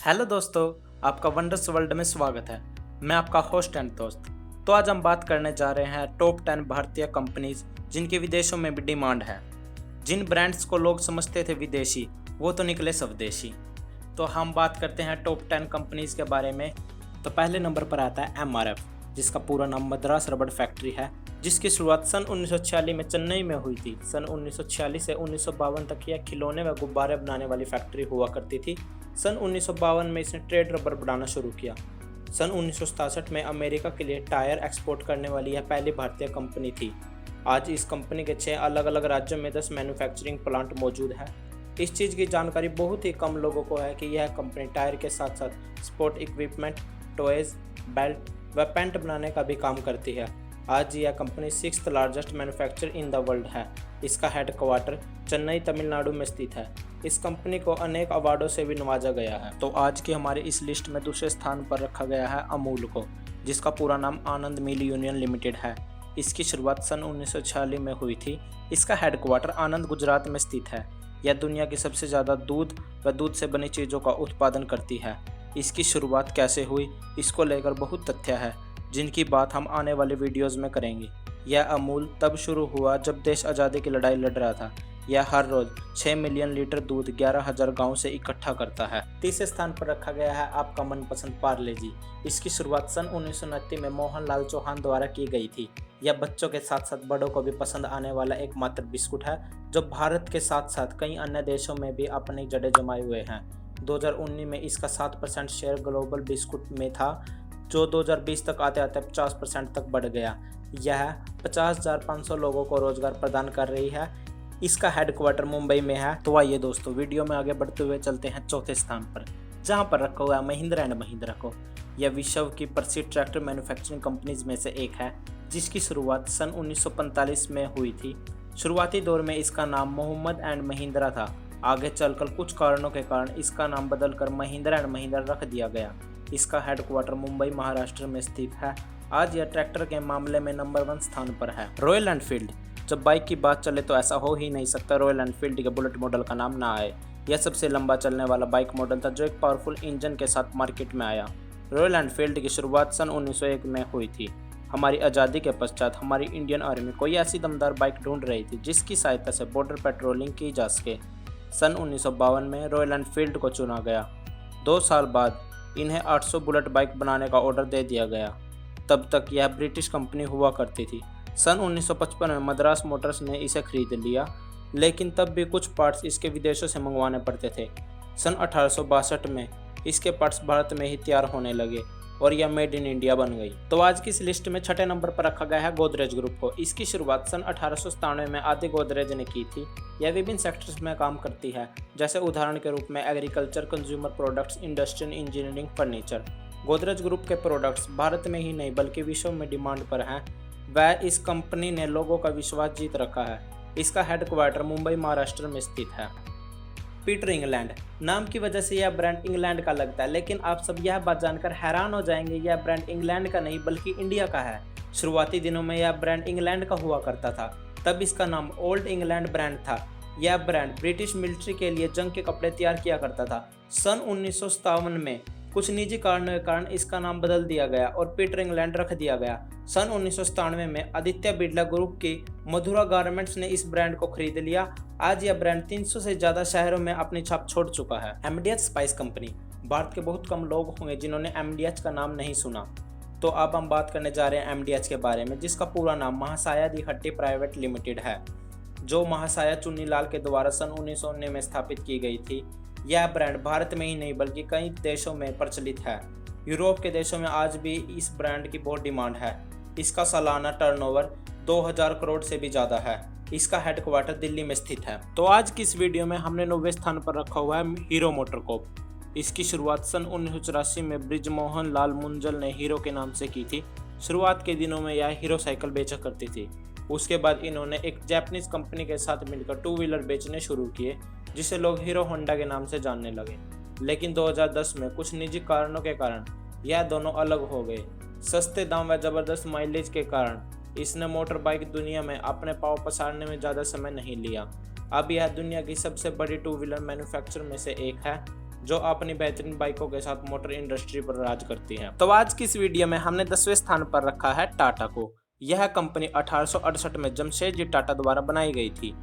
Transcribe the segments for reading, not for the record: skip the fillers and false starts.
Hello दोस्तों, आपका wonders world में स्वागत है। मैं आपका होस्ट एंड दोस्त। तो आज हम बात करने जा रहे हैं टॉप 10 भारतीय कंपनीज जिनकी विदेशों में भी डिमांड है। जिन ब्रांड्स को लोग समझते थे विदेशी, वो तो निकले स्वदेशी। तो हम बात करते हैं टॉप 10 कंपनीज के बारे में। तो पहले नंबर पर आता है MRF, जिसका पूरा नाम मद्रास रबड़ फैक्ट्री है, जिसकी शुरुआत सन 1946 में चेन्नई में हुई थी। सन 1946 से 1952 तक यह खिलौने व गुब्बारे बनाने वाली फैक्ट्री हुआ करती थी। सन 1952 में इसने ट्रेड रबर बनाना शुरू किया। सन 1967 में अमेरिका के लिए टायर एक्सपोर्ट करने वाली यह पहली भारतीय कंपनी थी। आज इस कंपनी के 6 अलग अलग राज्यों में 10 मैन्युफैक्चरिंग प्लांट मौजूद है। इस चीज़ की जानकारी बहुत ही कम लोगों को है कि यह कंपनी टायर के साथ साथ स्पोर्ट इक्विपमेंट, टॉयज, बेल्ट व पैंट बनाने का भी काम करती है। आज यह company 6th largest manufacturer in the world है। इसका हेडक्वार्टर चेन्नई, तमिलनाडु में स्थित है। इस कंपनी को अनेक अवार्डों से भी नवाजा गया है। तो आज की हमारी इस लिस्ट में दूसरे स्थान पर रखा गया है अमूल को, जिसका पूरा नाम आनंद मिल यूनियन लिमिटेड है। इसकी शुरुआत सन 1946 में हुई थी। इसका हेडक्वार्टर आनंद, गुजरात में स्थित है। यह दुनिया की सबसे ज़्यादा दूध व दूध से बनी चीज़ों का उत्पादन करती है। इसकी शुरुआत कैसे हुई, इसको लेकर बहुत तथ्य है, जिनकी बात हम आने वाले वीडियोज़ में करेंगे। यह अमूल तब शुरू हुआ जब देश आज़ादी की लड़ाई लड़ रहा था। यह हर रोज 6 मिलियन लीटर दूध 11,000 गाँव से इकट्ठा करता है। तीसरे स्थान पर रखा गया है आपका मनपसंद पार्ले जी। इसकी शुरुआत सन 1929 में मोहनलाल चौहान द्वारा की गई थी। यह बच्चों के साथ साथ बड़ों को भी पसंद आने वाला एकमात्र बिस्कुट है, जो भारत के साथ साथ कई अन्य देशों में भी अपनी जड़ें जमाए हुए हैं। 2019 में इसका 7% शेयर ग्लोबल बिस्कुट में था, जो 2020 तक आते आते 50% तक बढ़ गया। यह 50,500 लोगों को रोजगार प्रदान कर रही है। इसका हेडक्वार्टर मुंबई में है। तो आइए दोस्तों, वीडियो में आगे बढ़ते हुए चलते हैं चौथे स्थान पर, जहां पर रखा हुआ है महिंद्रा एंड महिंद्रा को। यह विश्व की प्रसिद्ध ट्रैक्टर मैन्युफैक्चरिंग कंपनीज में से एक है, जिसकी शुरुआत सन 1945 में हुई थी। शुरुआती दौर में इसका नाम मोहम्मद एंड महिंद्रा था। आगे चलकर कुछ कारणों के कारण इसका नाम बदलकर महिंद्रा एंड महिंद्रा रख दिया गया। इसका हेडक्वार्टर मुंबई, महाराष्ट्र में स्थित है। आज यह ट्रैक्टर के मामले में नंबर 1 स्थान पर है। रॉयल एनफील्ड, जब बाइक की बात चले तो ऐसा हो ही नहीं सकता रॉयल एनफील्ड के बुलेट मॉडल का नाम ना आए। यह सबसे लंबा चलने वाला बाइक मॉडल था, जो एक पावरफुल इंजन के साथ मार्केट में आया। रॉयल एनफील्ड की शुरुआत सन 1901 में हुई थी। हमारी आज़ादी के पश्चात हमारी इंडियन आर्मी कोई ऐसी दमदार बाइक ढूंढ रही थी जिसकी सहायता से बॉर्डर पेट्रोलिंग की जा सके। सन 1952 में रॉयल एनफील्ड को चुना गया। 2 साल बाद इन्हें 800 बुलेट बाइक बनाने का ऑर्डर दे दिया गया। तब तक यह ब्रिटिश कंपनी हुआ करती थी। सन 1955 में मद्रास मोटर्स ने इसे खरीद लिया, लेकिन तब भी कुछ पार्ट्स इसके विदेशों से मंगवाने पड़ते थे। सन 1862 में इसके पार्ट्स भारत में ही तैयार होने लगे और यह मेड इन इंडिया बन गई। तो आज की इस लिस्ट में छठे नंबर पर रखा गया है गोदरेज ग्रुप को। इसकी शुरुआत सन 1897 में आदि गोदरेज ने की थी। यह विभिन्न सेक्टर्स में काम करती है, जैसे उदाहरण के रूप में agriculture, consumer products, industrial engineering, furniture. Godrej group के प्रोडक्ट्स भारत में ही नहीं बल्कि विश्व में डिमांड पर हैं। वह इस कंपनी ने लोगों का विश्वास जीत रखा है। इसका हेडक्वार्टर मुंबई, महाराष्ट्र में स्थित है। पीटर इंग्लैंड, नाम की वजह से यह ब्रांड इंग्लैंड का लगता है, लेकिन आप सब यह बात जानकर हैरान हो जाएंगे, यह ब्रांड इंग्लैंड का नहीं बल्कि इंडिया का है। शुरुआती दिनों में यह ब्रांड इंग्लैंड का हुआ करता था, तब इसका नाम ओल्ड इंग्लैंड ब्रांड था। यह ब्रांड ब्रिटिश मिलिट्री के लिए जंग के कपड़े तैयार किया करता था। सन 1957 में कुछ निजी कारणों के कारण इसका नाम बदल दिया गया और पीटर इंग्लैंड रख दिया गया। सन 1997 में आदित्य बिरला ग्रुप की मधुरा गारमेंट्स ने इस ब्रांड को खरीद लिया। आज यह ब्रांड 300 से ज़्यादा शहरों में अपनी छाप छोड़ चुका है। एमडीएच स्पाइस कंपनी, भारत के बहुत कम लोग होंगे जिन्होंने एमडीएच का नाम नहीं सुना। तो अब हम बात करने जा रहे हैं एमडीएच के बारे में, जिसका पूरा नाम महासाया दी हट्टी प्राइवेट लिमिटेड है, जो महासाया चुन्नीलाल के द्वारा सन 1919 में स्थापित की गई थी। यह ब्रांड भारत में ही नहीं बल्कि कई देशों में प्रचलित है। यूरोप के देशों में आज भी इस ब्रांड की बहुत डिमांड है। इसका सालाना टर्नओवर 2000 करोड़ से भी ज़्यादा है। इसका हेडक्वार्टर दिल्ली में स्थित है। तो आज की इस वीडियो में हमने 9वें स्थान पर रखा हुआ है हीरो मोटरकॉर्प। इसकी शुरुआत सन 1984 में बृजमोहन लाल मुंजल ने हीरो के नाम से की थी। शुरुआत के दिनों में यह हीरो साइकिल बेचा करती थी। उसके बाद इन्होंने एक जापानीज कंपनी के साथ मिलकर 2 व्हीलर बेचने शुरू किए, जिसे लोग हीरो होंडा के नाम से जानने लगे। लेकिन 2010 में कुछ निजी कारणों के कारण यह दोनों अलग हो गए। सस्ते दाम व ज़बरदस्त माइलेज के कारण इसने मोटर बाइक दुनिया में अपने पाँव पसारने में ज़्यादा समय नहीं लिया। अब यह दुनिया की सबसे बड़ी 2 व्हीलर मैन्युफैक्चरर में से एक है। जो अपनी बेहतरीन बाइकों के साथ मोटर इंडस्ट्री पर राज करती है। तो आज की इस वीडियो में हमने 10वें स्थान पर रखा है टाटा को। यह कंपनी 1868 में जमशेदजी टाटा द्वारा बनाई गई थी।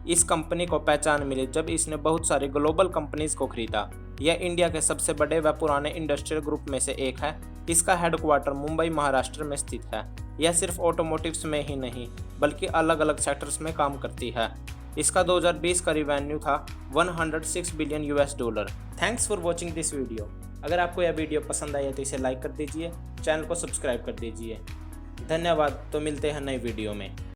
इस कंपनी को पहचान मिली जब इसने बहुत सारी ग्लोबल कंपनीज को खरीदा। यह इंडिया के सबसे बड़े व पुराने इंडस्ट्रियल ग्रुप में से एक है। इसका हेडक्वार्टर मुंबई महाराष्ट्र में स्थित है। यह सिर्फ ऑटोमोटिव्स में ही नहीं बल्कि अलग अलग सेक्टर्स में काम करती है। इसका 2020 का रिवेन्यू था 106 billion $। Thanks for watching this video. अगर आपको यह वीडियो पसंद आया तो इसे लाइक कर दीजिए, चैनल को सब्सक्राइब कर दीजिए। धन्यवाद। तो मिलते हैं नई वीडियो में।